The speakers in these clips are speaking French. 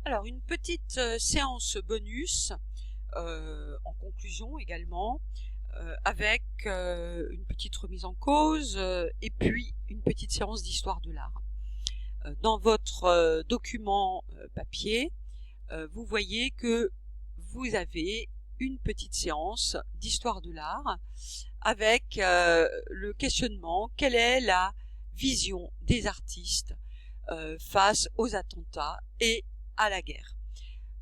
Alors, une petite séance bonus, en conclusion également, avec une petite remise en cause et puis une petite séance d'histoire de l'art. Dans votre document papier, vous voyez que vous avez une petite séance d'histoire de l'art avec le questionnement: quelle est la vision des artistes face aux attentats et à la guerre.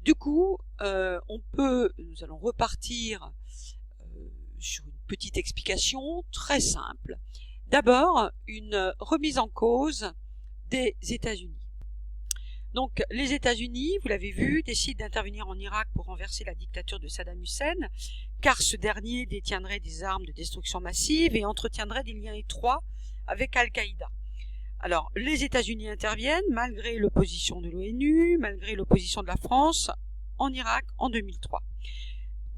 Du coup, nous allons repartir sur une petite explication très simple. D'abord, une remise en cause des États-Unis. Donc, les États-Unis, vous l'avez vu, décident d'intervenir en Irak pour renverser la dictature de Saddam Hussein, car ce dernier détiendrait des armes de destruction massive et entretiendrait des liens étroits avec Al-Qaïda. Alors, les États-Unis interviennent malgré l'opposition de l'ONU, malgré l'opposition de la France en Irak en 2003.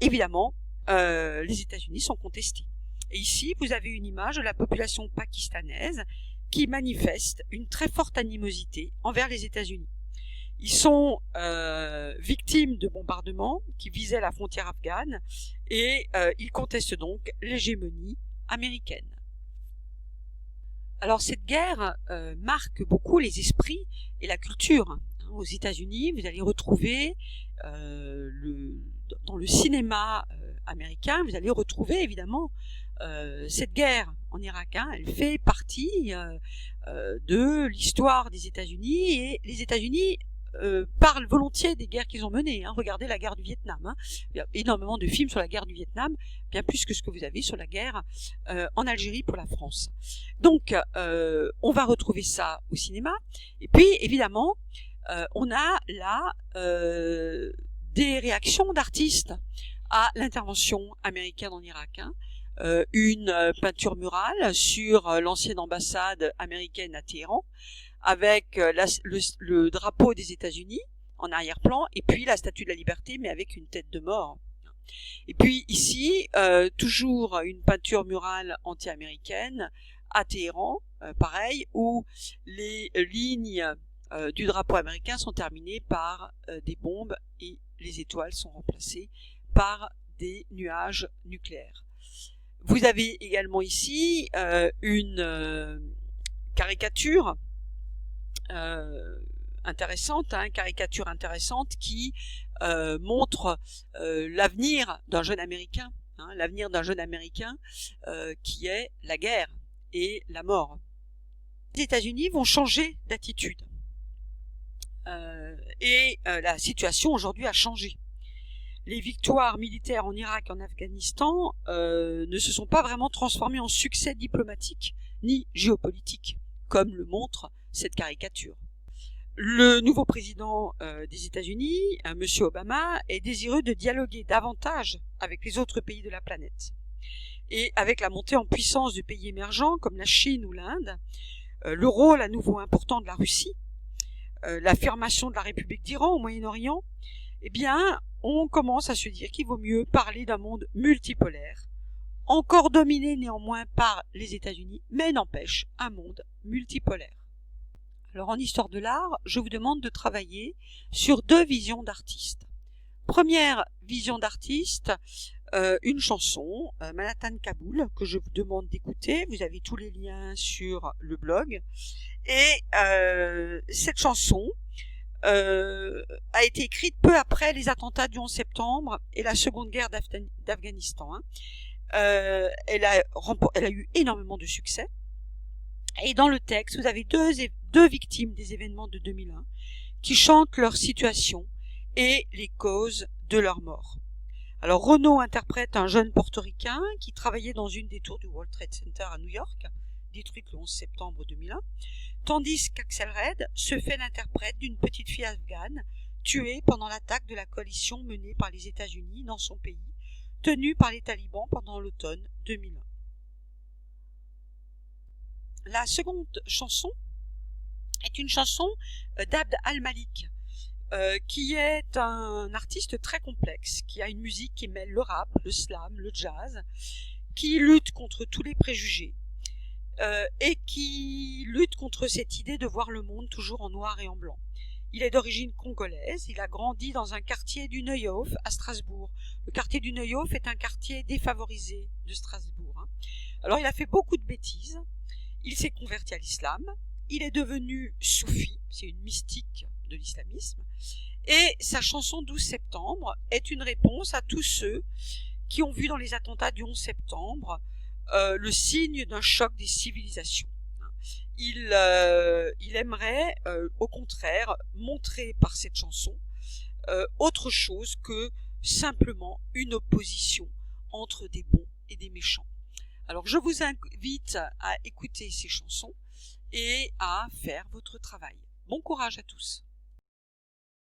Évidemment, les États-Unis sont contestés. Et ici, vous avez une image de la population pakistanaise qui manifeste une très forte animosité envers les États-Unis. Ils sont victimes de bombardements qui visaient la frontière afghane et ils contestent donc l'hégémonie américaine. Alors cette guerre marque beaucoup les esprits et la culture. Aux États-Unis, vous allez retrouver dans le cinéma américain, vous allez retrouver évidemment cette guerre en Irak. Elle fait partie de l'histoire des États-Unis et les États-Unis parlent volontiers des guerres qu'ils ont menées. Regardez la guerre du Vietnam. Il y a énormément de films sur la guerre du Vietnam, bien plus que ce que vous avez sur la guerre en Algérie pour la France. Donc, on va retrouver ça au cinéma. Et puis, évidemment, on a là des réactions d'artistes à l'intervention américaine en Irak. Une peinture murale sur l'ancienne ambassade américaine à Téhéran, avec le drapeau des États-Unis en arrière-plan, et puis la statue de la liberté, mais avec une tête de mort. Et puis ici, toujours une peinture murale anti-américaine à Téhéran, pareil, où les lignes du drapeau américain sont terminées par des bombes et les étoiles sont remplacées par des nuages nucléaires. Vous avez également ici une caricature intéressante, caricature intéressante qui montre l'avenir d'un jeune Américain, qui est la guerre et la mort. Les États-Unis vont changer d'attitude et la situation aujourd'hui a changé. Les victoires militaires en Irak et en Afghanistan ne se sont pas vraiment transformées en succès diplomatique ni géopolitique, comme le montre cette caricature. Le nouveau président des États-Unis, M. Obama, est désireux de dialoguer davantage avec les autres pays de la planète. Et avec la montée en puissance de pays émergents comme la Chine ou l'Inde, le rôle à nouveau important de la Russie, l'affirmation de la République d'Iran au Moyen-Orient, eh bien, on commence à se dire qu'il vaut mieux parler d'un monde multipolaire, encore dominé néanmoins par les États-Unis, mais n'empêche un monde multipolaire. Alors en histoire de l'art, je vous demande de travailler sur deux visions d'artistes. Première vision d'artiste, une chanson, Manhattan Kaboul, que je vous demande d'écouter. Vous avez tous les liens sur le blog. Et cette chanson a été écrite peu après les attentats du 11 septembre et la seconde guerre d'Afghanistan. Elle a eu énormément de succès. Et dans le texte, vous avez deux victimes des événements de 2001 qui chantent leur situation et les causes de leur mort. Alors Renaud interprète un jeune portoricain qui travaillait dans une des tours du World Trade Center à New York, détruite le 11 septembre 2001, tandis qu'Axel Red se fait l'interprète d'une petite fille afghane tuée pendant l'attaque de la coalition menée par les États-Unis dans son pays, tenue par les talibans pendant l'automne 2001. La seconde chanson est une chanson d'Abd al-Malik, qui est un artiste très complexe, qui a une musique qui mêle le rap, le slam, le jazz, qui lutte contre tous les préjugés, et qui lutte contre cette idée de voir le monde toujours en noir et en blanc. Il est d'origine congolaise, il a grandi dans un quartier du Neuhof à Strasbourg. Le quartier du Neuhof est un quartier défavorisé de Strasbourg. Alors il a fait beaucoup de bêtises, il s'est converti à l'islam, il est devenu soufi, c'est une mystique de l'islamisme, et sa chanson 12 septembre est une réponse à tous ceux qui ont vu dans les attentats du 11 septembre le signe d'un choc des civilisations. Il aimerait, au contraire, montrer par cette chanson autre chose que simplement une opposition entre des bons et des méchants. Alors je vous invite à écouter ces chansons et à faire votre travail. Bon courage à tous.